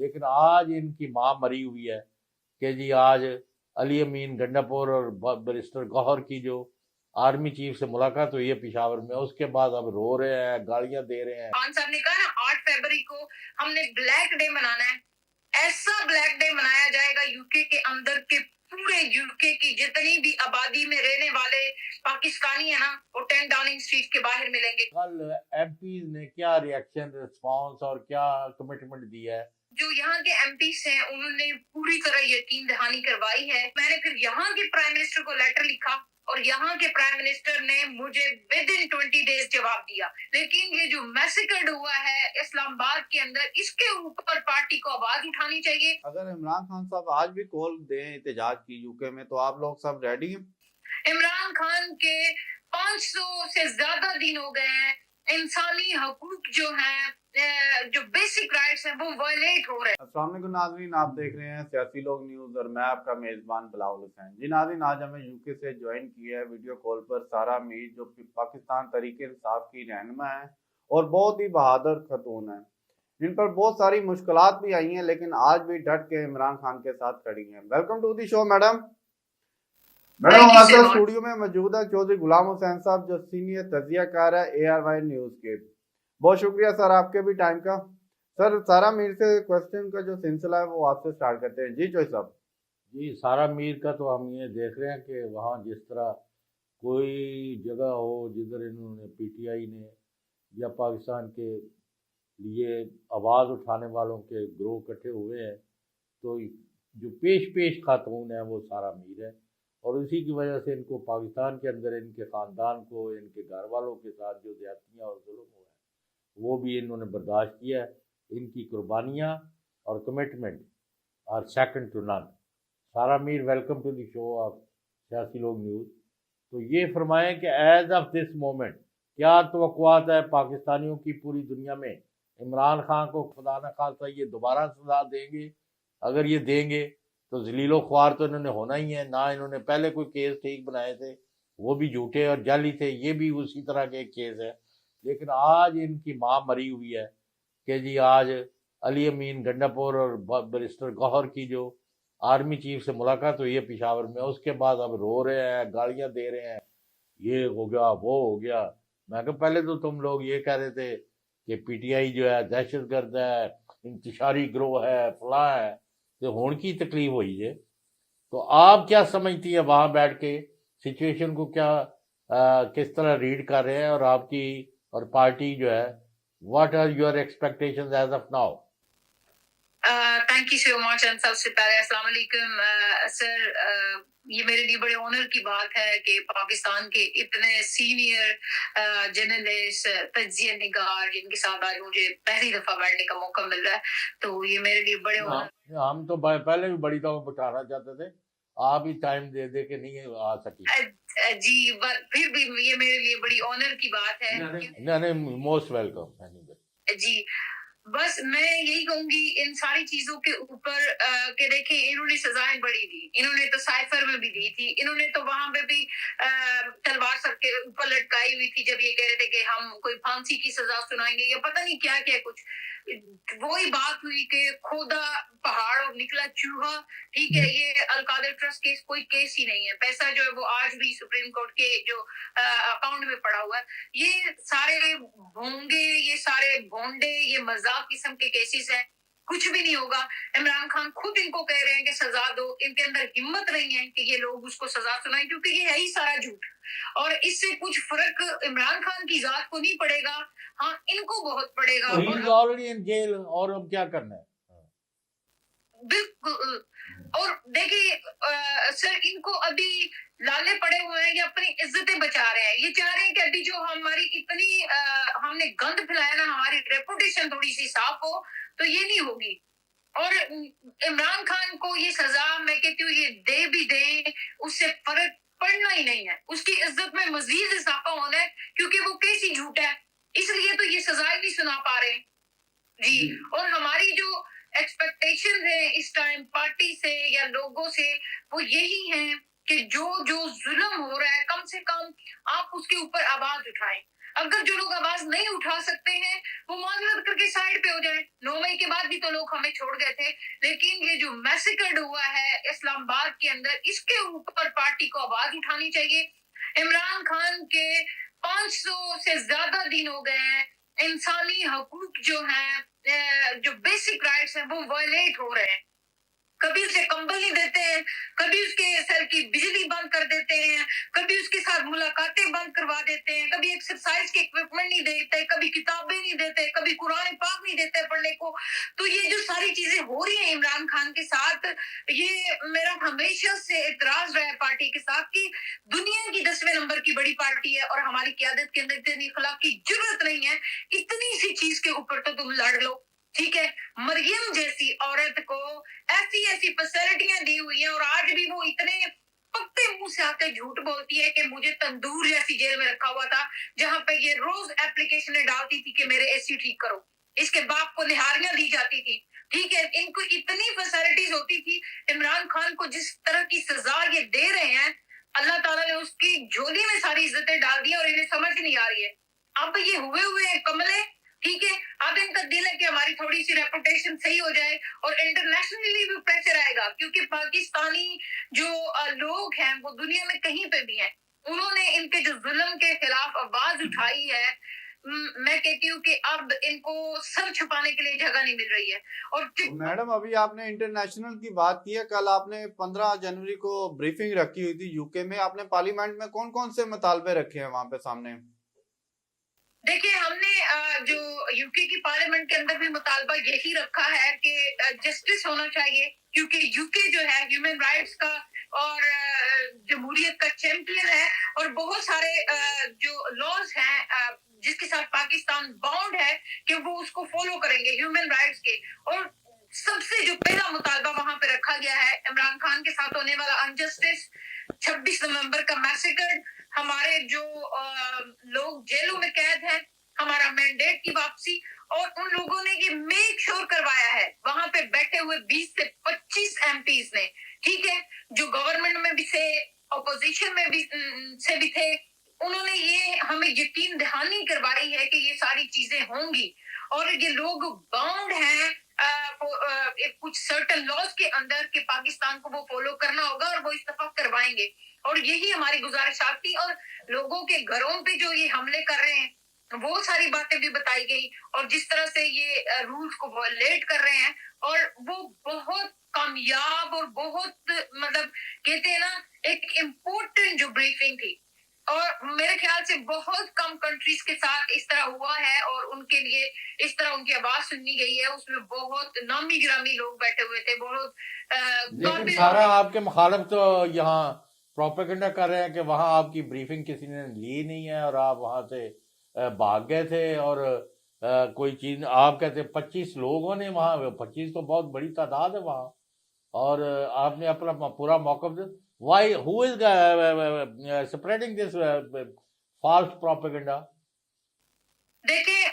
لیکن آج ان کی ماں مری ہوئی ہے کہ جی آج علی امین گنڈاپور اور بیرسٹر گوہر کی جو آرمی چیف سے ملاقات ہوئی ہے پشاور میں، اس کے بعد اب رو رہے ہیں، گالیاں دے رہے ہیں۔ خان صاحب نے کہا نا 8 فروری کو ہم نے بلیک ڈے منانا ہے، ایسا بلیک ڈے منایا جائے گا یو کے اندر کے پورے یو کے کی جتنی بھی آبادی میں رہنے والے پاکستانی ہیں نا، وہ 10 ڈاؤننگ اسٹریٹ کے باہر ملیں گے۔ کل ایم پیز نے کیا ریئیکشن رسپانس اور کیا کمٹمنٹ دی ہے؟ جو یہاں کے ایم پیز ہیں انہوں نے پوری طرح یقین دہانی کروائی ہے۔ میں نے پھر یہاں کے پرائم منسٹر کو لیٹر لکھا اور یہاں کے پرائم منسٹر نے مجھے ودن 20 days جواب دیا، لیکن یہ جو میسیکرڈ ہوا ہے اسلام آباد کے اندر، اس کے اوپر پارٹی کو آواز اٹھانی چاہیے۔ اگر عمران خان صاحب آج بھی کال دیں احتجاج کی یو کے میں تو آپ لوگ سب ریڈی ہیں؟ عمران خان کے 500 سے زیادہ دن ہو گئے ہیں، انسانی حقوق جو ہیں، جو بیسک رائٹس ہیں، وہ وائلیٹ ہو رہے ہیں۔ السلام علیکم ناظرین، آپ دیکھ رہے ہیں سیاسی لوگ نیوز اور میں آپ کا میزبان بلاول حسین۔ جی ناظرین، آج ہمیں یو کے سے جوائن کیا ہے ویڈیو کال پر سارا میر، جو پاکستان تحریک انصاف کی رہنما ہے اور بہت ہی بہادر خاتون ہیں۔ جن پر بہت ساری مشکلات بھی آئی ہیں لیکن آج بھی ڈٹ کے عمران خان کے ساتھ کھڑی ہیں۔ Welcome to the show madam. Madam ہمارے ساتھ اسٹوڈیو میں موجود ہے چودھری غلام حسین صاحب، جو سینئر تجزیہ کار ہے اے آر وائی نیوز کے۔ بہت شکریہ سر آپ کے بھی ٹائم کا۔ سر سارا میر سے کوسچن کا جو سلسلہ ہے وہ آپ سے سٹارٹ کرتے ہیں۔ جی چوئی صاحب۔ جی سارا میر کا تو ہم یہ دیکھ رہے ہیں کہ وہاں جس طرح کوئی جگہ ہو جدھر انہوں نے پی ٹی آئی نے یا پاکستان کے لیے آواز اٹھانے والوں کے گروہ اکٹھے ہوئے ہیں، تو جو پیش خاتون ہے وہ سارا میر ہے، اور اسی کی وجہ سے ان کو پاکستان کے اندر ان کے خاندان کو، ان کے گھر والوں کے ساتھ جو زیادتیاں اور ظلم ہوا ہے وہ بھی انہوں نے برداشت کیا ہے۔ ان کی قربانیاں اور کمٹمنٹ اور second to none. Sara Mir, welcome to the show of سیاسی لوگ نیوز۔ تو یہ فرمائیں کہ ایز آف دس مومنٹ کیا توقعات ہے پاکستانیوں کی پوری دنیا میں؟ عمران خان کو خدا نہ خواستہ یہ دوبارہ سزا دیں گے؟ اگر یہ دیں گے تو ذلیل و خوار تو انہوں نے ہونا ہی ہے۔ نہ انہوں نے پہلے کوئی کیس ٹھیک بنائے تھے، وہ بھی جھوٹے اور جعلی تھے، یہ بھی اسی طرح کے ایک کیس ہے۔ لیکن آج ان کی ماں مری ہوئی ہے کہ جی آج علی امین گنڈاپور اور بیرسٹر گوہر کی جو آرمی چیف سے ملاقات ہوئی ہے پشاور میں، اس کے بعد اب رو رہے ہیں، گالیاں دے رہے ہیں، یہ ہو گیا وہ ہو گیا۔ میں کہ پہلے تو تم لوگ یہ کہہ رہے تھے کہ پی ٹی آئی جو ہے دہشت گرد ہے، انتشاری گروہ ہے، فلاں ہے، تو ہون کی تکلیف ہوئی ہے۔ تو آپ کیا سمجھتی ہیں وہاں بیٹھ کے سچویشن کو، کیا کس طرح ریڈ کر رہے ہیں، اور آپ کی اور پارٹی جو ہے what are your expectations as of now? Thank you so much. سب سے پہلے السلام علیکم سر۔ یہ میرے لیے بڑے آنر کی بات ہے کہ پاکستان کے اتنے سینئر جرنلسٹ، تجزیہ نگار، جن کے ساتھ آج مجھے پہلی دفعہ بیٹھنے کا موقع مل رہا ہے، تو یہ میرے لیے بڑے آنر۔ ہم تو پہلے بھی بڑی دفعہ بٹھانا چاہتے تھے، آپ ہی ٹائم دے دے کے نہیں آ سکی۔ جی پھر بھی یہ میرے لیے بڑی آنر کی بات ہے۔ Most welcome. جی بس میں یہی کہوں گی ان ساری چیزوں کے اوپر کہ دیکھیں انہوں نے سزائیں بڑی دی، انہوں نے تو سائفر میں بھی دی تھی، انہوں نے تو وہاں پہ بھی تلوار سر کے اوپر لٹکائی ہوئی تھی جب یہ کہہ رہے تھے کہ ہم کوئی پھانسی کی سزا سنائیں گے یا پتہ نہیں کیا کیا کچھ۔ وہی بات ہوئی کہ کھودا پہاڑ اور نکلا چوہا، ٹھیک ہے۔ یہ القادر ٹرسٹ کیس کوئی کیس ہی نہیں ہے، پیسہ جو ہے وہ آج بھی سپریم کورٹ کے جو اکاؤنٹ میں پڑا ہوا ہے۔ یہ سارے بھونگے، یہ سارے بھونڈے، یہ مذاق قسم کے کیسز ہیں، کچھ بھی نہیں ہوگا۔ عمران خان خود ان کو کہہ رہے ہیں کہ سزا دو، ان کے اندر ہمت نہیں ہے کہ یہ لوگ اس کو سزا سنائیں، کیونکہ یہ ہے ہی سارا جھوٹ، اور اس سے کچھ فرق عمران خان کی ذات کو نہیں پڑے گا، ہاں ان کو بہت پڑے گا۔ آلریڈی ان جیل، اور اب کیا کرنا ہے؟ بالکل۔ اور دیکھیں سر، ان کو ابھی لالے پڑے ہوئے ہیں، یہ اپنی عزتیں بچا رہے ہیں، یہ چاہ رہے ہیں کہ ابھی جو ہماری اتنی ہم نے گند پھیلایا نا، ہماری ریپوٹیشن تھوڑی سی صاف ہو، تو یہ نہیں ہوگی۔ اور عمران خان کو یہ سزا میں کہتی ہوں یہ دے بھی دیں، اس سے فرق پڑنا ہی نہیں ہے، اس کی عزت میں مزید اضافہ ہونا ہے، کیونکہ وہ کیسی جھوٹ ہے، اس لیے تو یہ سزائیں نہیں سنا پا رہے ہیں۔ جی اور ہماری جو ایکسپیکٹیشن ہے اس ٹائم پارٹی سے یا لوگوں سے، وہ یہی ہیں کہ جو ظلم ہو رہا ہے کم سے کم آپ اس کے اوپر آواز اٹھائیں۔ अगर जो लोग आवाज नहीं उठा सकते हैं वो माजरत करके साइड पे हो जाए। 9 मई के बाद भी तो लोग हमें छोड़ गए थे, लेकिन ये जो मैसेकर्ड हुआ है इस्लामाबाद के अंदर, इसके ऊपर पार्टी को आवाज उठानी चाहिए। इमरान खान के 500 से ज्यादा दिन हो गए हैं, इंसानी हकूक जो हैं, जो बेसिक राइट्स हैं वो वायलेट हो रहे हैं। कभी उसे कंबल नहीं देते हैं, कभी उसके सर की बिजली बंद कर देते हैं, कभी उसके साथ मुलाकातें बंद करवा देते हैं, कभी एक्सरसाइज के इक्विपमेंट नहीं देते, कभी किताबें नहीं देते, कभी कुरान पाक नहीं देते पढ़ने को। तो ये जो सारी चीजें हो रही हैं इमरान खान के साथ, ये मेरा हमेशा से इतराज रहा है पार्टी के साथ कि दुनिया की 10वें नंबर की बड़ी पार्टी है और हमारी क्यादत के अंदर इतनी इखलाक की जरूरत नहीं है, इतनी सी चीज के ऊपर तो तुम लड़ लो, ठीक है। मरियम जैसी औरत को ऐसी ऐसी फैसिलिटियां दी हुई हैं और आज भी वो इतने पक्के मुंह से आके झूठ बोलती है कि मुझे तंदूर जैसी जेल में रखा हुआ था, जहां पे ये रोज एप्लीकेशनें डालती थी कि मेरे एसी ठीक करो। इसके बाप को निहारियां दी जाती थी, ठीक है। इनको इतनी फैसिलिटीज होती थी। इमरान खान को जिस तरह की सजा ये दे रहे हैं, अल्लाह ताला ने उसकी झोली में सारी इज्जतें डाल दी और इन्हें समझ नहीं आ रही है। अब ये हुए हैं कमले, ठीक है। अब इनका दिल है कि हमारी थोड़ी सी रेपुटेशन सही हो जाए और इंटरनेशनली भी प्रेशर आएगा, क्योंकि पाकिस्तानी जो लोग हैं वो दुनिया में कहीं पे भी हैं, उन्होंने इनके जो जुल्म के खिलाफ आवाज उठाई है। मैं कहती हूँ कि अब इनको सर छुपाने के लिए जगह नहीं मिल रही है। और तो मैडम अभी आपने इंटरनेशनल की बात की है, कल आपने 15 जनवरी को ब्रीफिंग रखी हुई थी यूके में, आपने पार्लियामेंट में कौन कौन से मुतालबे रखे हैं वहां पे सामने? देखिए, हमने जो यूके की पार्लियामेंट के अंदर भी मुतालबा यही रखा है कि जस्टिस होना चाहिए, क्योंकि यूके जो है ह्यूमन राइट्स का और जमहूरियत का चैंपियन है और बहुत सारे जो लॉज हैं जिसके साथ पाकिस्तान बाउंड है कि वो उसको फॉलो करेंगे ह्यूमन राइट्स के। और सबसे जो पहला मुतालबा वहां पे रखा गया है, इमरान खान के साथ होने वाला अनजस्टिस, 26 नवंबर का मैसेकर, हमारे जो लोग जेलों में कैद हैं, हमारा मैंडेट की वापसी, और उन लोगों ने ये मेक श्योर करवाया है वहां पे बैठे हुए 20 से 25 एमपीज ने, ठीक है, जो गवर्नमेंट में भी थे, ऑपोजिशन में भी से भी थे, उन्होंने ये हमें यकीन दहानी करवाई है कि ये सारी चीजें होंगी और ये लोग बाउंड हैं कुछ सर्टन लॉज के अंदर कि पाकिस्तान को वो फॉलो करना होगा और वो इत्तेफाक करवाएंगे। और यही हमारी गुजारिशात थी। और लोगों के घरों पे जो ये हमले कर रहे हैं वो सारी बातें भी बताई गई और जिस तरह से ये रूल्स को वायलेट कर रहे हैं, और वो बहुत कामयाब और बहुत मतलब कहते हैं ना एक इम्पोर्टेंट जो ब्रीफिंग थी, और मेरे ख्याल से बहुत कम कंट्रीज के साथ इस तरह हुआ है और उनके लिए इस तरह उनकी आवाज सुननी गई है। उसमें बहुत नामी गिरामी लोग बैठे हुए थे, बहुत लेकिन सारा आपके मुखालिफ तो यहाँ प्रोपेगेंडा कर रहे हैं कि वहाँ आपकी ब्रीफिंग किसी ने ली नहीं है और आप वहाँ से भाग गए थे और कोई चीज आप कहते 25 लोगों ने वहाँ, 25 तो बहुत बड़ी तादाद है वहाँ, और आपने अपना पूरा मौक़िफ़, why who is spreading this false propaganda? देखिए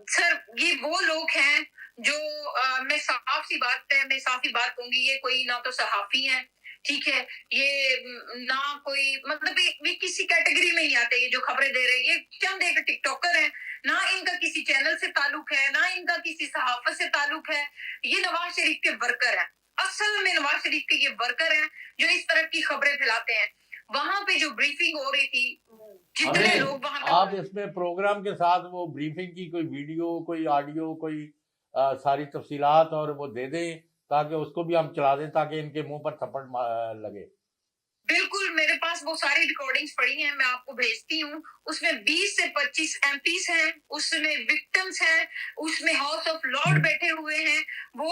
सर, ये वो लोग हैं जो मैं साफ सी बात कहूंगी, ये कोई ना तो सहाफी हैं, ठीक है, ये ना कोई मतलब ये किसी कैटेगरी में नहीं आते। ये जो खबरें दे रहे हैं ये चंद एक टिकटॉकर हैं, ना इनका किसी चैनल से ताल्लुक है, ना इनका किसी सहाफत से ताल्लुक है। ये नवाज शरीफ के वर्कर हैं, असल में नवाज शरीफ के ये वर्कर हैं जो इस तरह की खबरें फैलाते हैं। वहां पे जो ब्रीफिंग हो रही थी, जितने लोग वहां पे, आप इसमें प्रोग्राम के साथ वो ब्रीफिंग की कोई वीडियो, कोई ऑडियो, कोई सारी तफसीलात और वो दे दें ताकि उसको भी हम चला दें ताकि इनके मुंह पर थप्पड़ लगे। बिल्कुल, मेरे पास वो सारी रिकॉर्डिंग्स पड़ी हैं, मैं आपको भेजती हूँ। उसमें 20 से 25 एमपीस हैं, उसमें विक्टिम्स हैं, उसमें हाउस ऑफ लॉर्ड बैठे हुए हैं। वो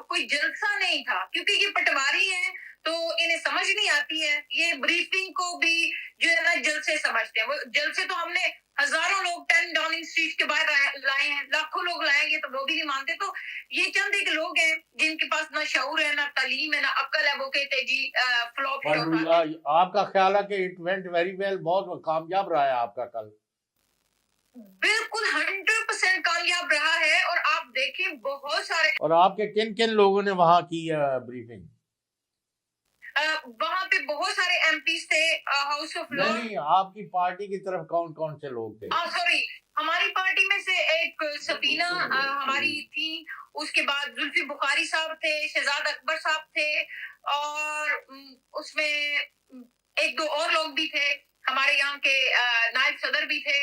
कोई जलसा नहीं था, क्योंकि ये पटवारी हैं तो इन्हें समझ नहीं आती है। ये ब्रीफिंग को भी जो है ना जलसे समझते हैं। वो जलसे तो हमने हजारों लोग 10 डाउनिंग स्ट्रीट के बाहर लाए हैं, लाखों लोग लाएंगे तो वो भी नहीं मानते। तो ये चंद एक लोग हैं जिनके पास ना शऊर है, ना तालीम है, ना अक्ल है। वो कहते जी फ्लॉप होता है। आपका ख्याल है कि इट वेंट वेरी वेल, बहुत कामयाब रहा है आपका कल? बिल्कुल 100% कामयाब रहा है। और आप देखें बहुत सारे, और आपके किन किन लोगों ने वहां की ब्रीफिंग? वहां पे बहुत सारे एमपीज थे हाउस ऑफ लॉ। नहीं, आपकी पार्टी की तरफ कौन कौन से लोग थे? सॉरी, हमारी पार्टी में से एक सफीना हमारी थी, उसके बाद जुल्फी बुखारी साहब थे, शहजाद अकबर साहब थे, और उसमें एक दो और लोग भी थे, हमारे यहाँ के नायब सदर भी थे।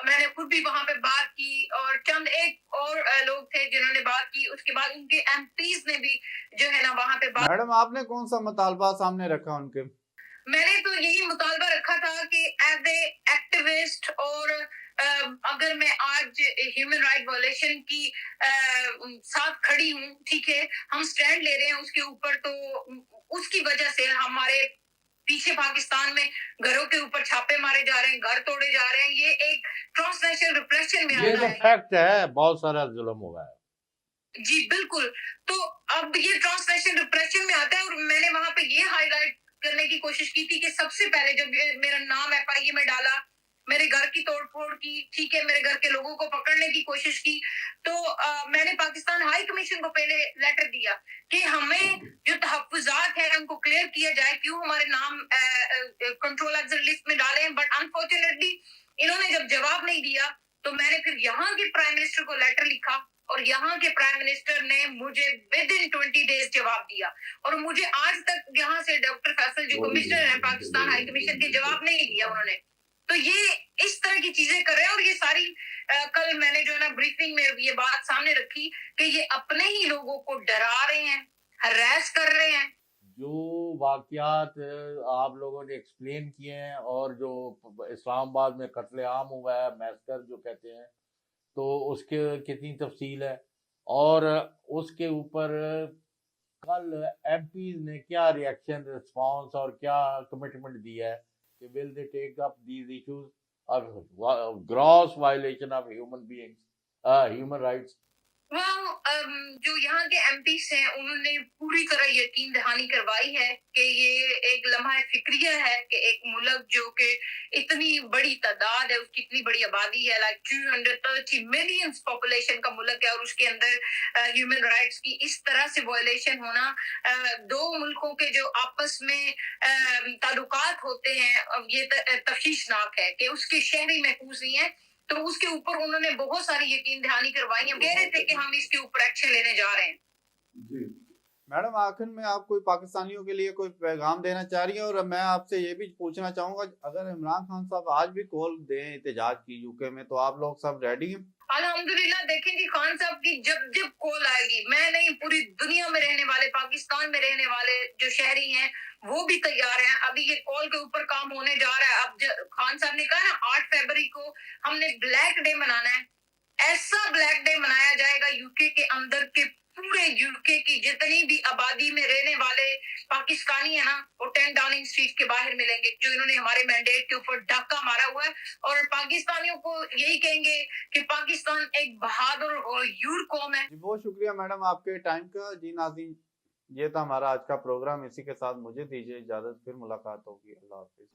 मैंने खुद भी वहां पे बात की, और चंद एक और लोग थे जिन्होंने बात की। उसके बाद उनके एमपीज ने भी जो है ना वहां पे बात। मैडम आपने कौन सा मुतालबा सामने रखा उनके? मैंने तो यही मुतालबा रखा था कि एज ए एक्टिविस्ट, और अगर मैं आज ह्यूमन राइट वायलेशन की साथ खड़ी हूँ, ठीक है, हम स्टैंड ले रहे हैं उसके ऊपर, तो उसकी वजह से हमारे पीछे पाकिस्तान में घरों के ऊपर छापे मारे जा रहे हैं, घर तोड़े जा रहे हैं, ये एक ट्रांसनेशनल रिप्रेशन में ये आता तो है। फैक्ट है, बहुत सारा जुल्म हुआ है। जी बिल्कुल। तो अब ये ट्रांसनेशनल रिप्रेशन में आता है, और मैंने वहां पे ये हाईलाइट करने की कोशिश की थी कि सबसे पहले जब मेरा नाम एफआईए में डाला, मेरे घर की तोड़फोड़ की, ठीक है, मेरे घर के लोगों को पकड़ने की कोशिश की, तो मैंने पाकिस्तान हाई कमीशन को पहले लेटर दिया कि हमें जो तहफ्फुजात है उनको क्लियर किया जाए, क्यों हमारे नाम कंट्रोल एक्शन लिस्ट में डाले हैं। बट अनफॉर्चुनेटली इन्होंने जब जवाब नहीं दिया, तो मैंने फिर यहाँ के प्राइम मिनिस्टर को लेटर लिखा, और यहाँ के प्राइम मिनिस्टर ने मुझे विद इन 20 डेज जवाब दिया, और मुझे आज तक यहाँ से डॉक्टर फैसल जो कमिश्नर है पाकिस्तान हाई कमीशन के, जवाब नहीं दिया उन्होंने। तो ये इस तरह की चीजें कर रहे हैं, और ये सारी कल मैंने जो है ना ब्रीफिंग में ये बात सामने रखी कि ये अपने ही लोगों को डरा रहे हैं, हरास कर रहे हैं। जो वाकयात आप लोगों ने एक्सप्लेन किए हैं, और जो इस्लामाबाद में कत्ले आम हुआ है, मैसकर जो कहते हैं, तो उसके कितनी तफसील है, और उसके ऊपर कल एमपीज ने क्या रिएक्शन, रिस्पांस और क्या कमिटमेंट दिया है कि will they take up these issues of gross violation of human rights. जो यहाँ के एमपीस हैं उन्होंने पूरी तरह यकीन दहानी करवाई है कि ये एक लम्हा फिक्रिया है कि एक मुल्क जो कि इतनी बड़ी तादाद है, उसकी इतनी बड़ी आबादी है, लाइक 230 मिलियन पॉपुलेशन का मुल्क है, और उसके अंदर ह्यूमन राइट्स की इस तरह से वायलेशन होना, दो मुल्कों के जो आपस में ताल्लुकात होते हैं, ये तफ्शीशनाक है कि उसके शहरी महफूज नहीं है। तो उसके ऊपर उन्होंने बहुत सारी यकीन दहानी करवाई। हम कह रहे थे कि हम इसके ऊपर एक्शन लेने जा रहे हैं। जी मैडम, आखिर में आप कोई पाकिस्तानियों के लिए कोई पैगाम देना चाह रही हैं? और मैं आपसे ये भी पूछना चाहूंगा, अगर इमरान खान साहब आज भी कॉल दें एहतजाज की यूके में, तो आप लोग सब रेडी हैं? अल्हम्दुलिल्लाह, देखेंगे खान साहब की जब जब कॉल आएगी, मैं नहीं, पूरी दुनिया में रहने वाले, पाकिस्तान में रहने वाले जो शहरी हैं वो भी तैयार हैं। अभी ये कॉल के ऊपर काम होने जा रहा है। अब खान साहब ने कहा ना 8 फरवरी को हमने ब्लैक डे मनाना है, ऐसा ब्लैक डे मनाया जाएगा यूके के अंदर के पूरे यूके की जितनी भी आबादी में रहने वाले पाकिस्तानी है ना, वो 10 डाउनिंग स्ट्रीट के बाहर मिलेंगे, जो इन्होंने हमारे मैंडेट के ऊपर डाका मारा हुआ है। और पाकिस्तानियों को यही कहेंगे कि पाकिस्तान एक बहादुर और यूर कौम है। जी बहुत शुक्रिया मैडम आपके टाइम का। जी नाज़रीन, ये था हमारा आज का प्रोग्राम। इसी के साथ मुझे दीजिए इजाजत, फिर मुलाकात होगी। अल्लाह हाफिज।